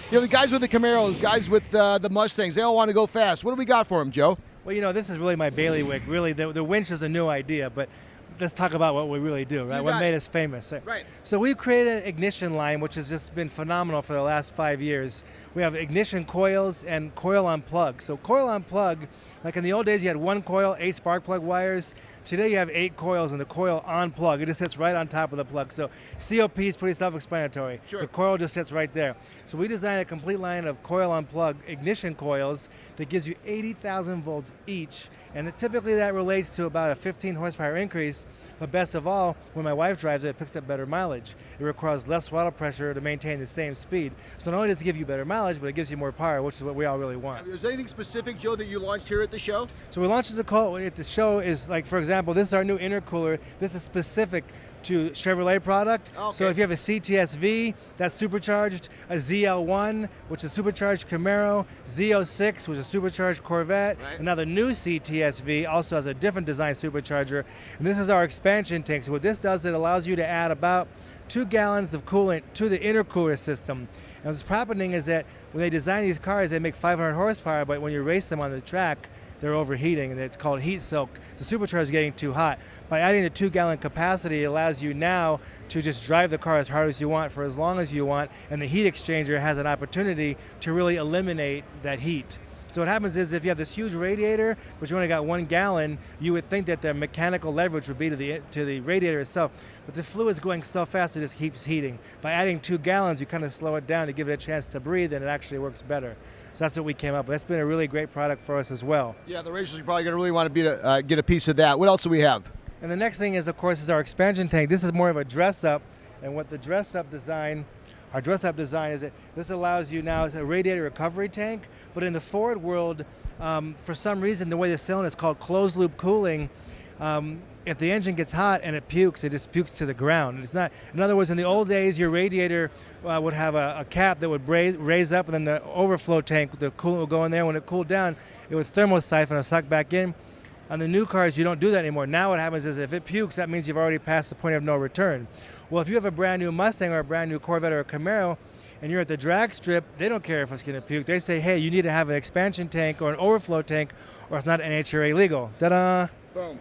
the guys with the Camaros, guys with the Mustangs, they all want to go fast. What do we got for them, Joe? Well, this is really my bailiwick. Really, the winch is a new idea, but let's talk about what we really do, right? What made us famous. Right. So we've created an ignition line, which has just been phenomenal for the last 5 years. We have ignition coils and coil on plug. So coil on plug, like in the old days, you had one coil, 8 spark plug wires. Today you have 8 coils and the coil on plug. It just sits right on top of the plug. So COP is pretty self-explanatory. Sure. The coil just sits right there. So we designed a complete line of coil on plug ignition coils that gives you 80,000 volts each. And typically that relates to about a 15 horsepower increase. But best of all, when my wife drives it, it picks up better mileage. It requires less throttle pressure to maintain the same speed. So not only does it give you better mileage, but it gives you more power, which is what we all really want. Is there anything specific, Joe, that you launched here at the show? So we launched at the show is like, for example, this is our new intercooler. This is specific to Chevrolet product. Okay. So if you have a CTS-V, that's supercharged, a ZL1, which is supercharged Camaro, Z06, which is a supercharged Corvette, right. and now the new CTS-V also has a different design supercharger. And this is our expansion tank. So what this does, it allows you to add about 2 gallons of coolant to the intercooler system. And what's happening is that when they design these cars, they make 500 horsepower, but when you race them on the track, they're overheating, and it's called heat soak. The supercharger is getting too hot. By adding the 2-gallon capacity, it allows you now to just drive the car as hard as you want for as long as you want, and the heat exchanger has an opportunity to really eliminate that heat. So what happens is if you have this huge radiator, but you only got 1 gallon, you would think that the mechanical leverage would be to the radiator itself. But the fluid's going so fast it just keeps heating. By adding 2 gallons, you kind of slow it down to give it a chance to breathe, and it actually works better. So that's what we came up with. That's been a really great product for us as well. Yeah, the racers are probably going to really want to get a piece of that. What else do we have? And the next thing is, of course, is our expansion tank. This is more of a dress-up, and what the dress-up design, our dress-up design is that this allows you now as a radiator recovery tank, but in the Ford world, for some reason, the way the cylinder is called closed-loop cooling, if the engine gets hot and it just pukes to the ground. It's not. In other words, in the old days, your radiator would have a cap that would raise up, and then the overflow tank, the coolant would go in there. When it cooled down, it would thermosiphon or suck back in. On the new cars, you don't do that anymore. Now what happens is if it pukes, that means you've already passed the point of no return. Well, if you have a brand new Mustang or a brand new Corvette or a Camaro, and you're at the drag strip, they don't care if it's going to puke. They say, hey, you need to have an expansion tank or an overflow tank, or it's not NHRA legal. Ta-da! Boom.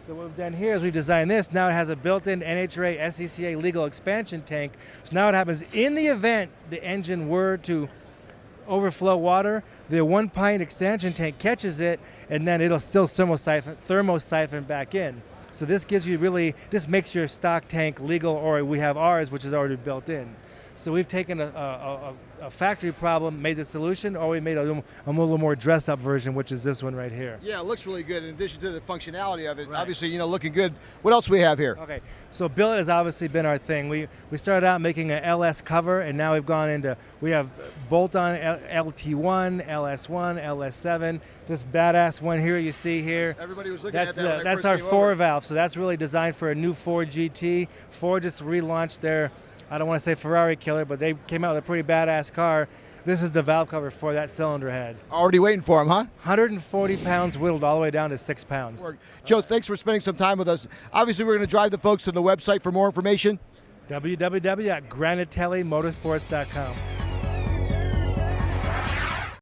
So what we've done here is we've designed this. Now it has a built-in NHRA SCCA legal expansion tank. So now what happens, in the event the engine were to overflow water, the 1-pint expansion tank catches it, and then it'll still thermosiphon back in. So this this makes your stock tank legal, or we have ours, which is already built in. So we've taken a factory problem, made the solution, or we made a little more dress-up version, which is this one right here. Yeah, it looks really good. In addition to the functionality of it, Right. obviously, looking good. What else do we have here? Okay, so billet has obviously been our thing. We started out making an LS cover, and now we've gone into, we have bolt-on LT1, LS1, LS7. This badass one here you see here. Everybody was looking at that. That's our 4-valve, so that's really designed for a new Ford GT. Ford just relaunched their, I don't want to say Ferrari killer, but they came out with a pretty badass car. This is the valve cover for that cylinder head. Already waiting for them, huh? 140 pounds whittled all the way down to 6 pounds. Joe, thanks for spending some time with us. Obviously, we're going to drive the folks to the website for more information. www.granatelli motorsports.com.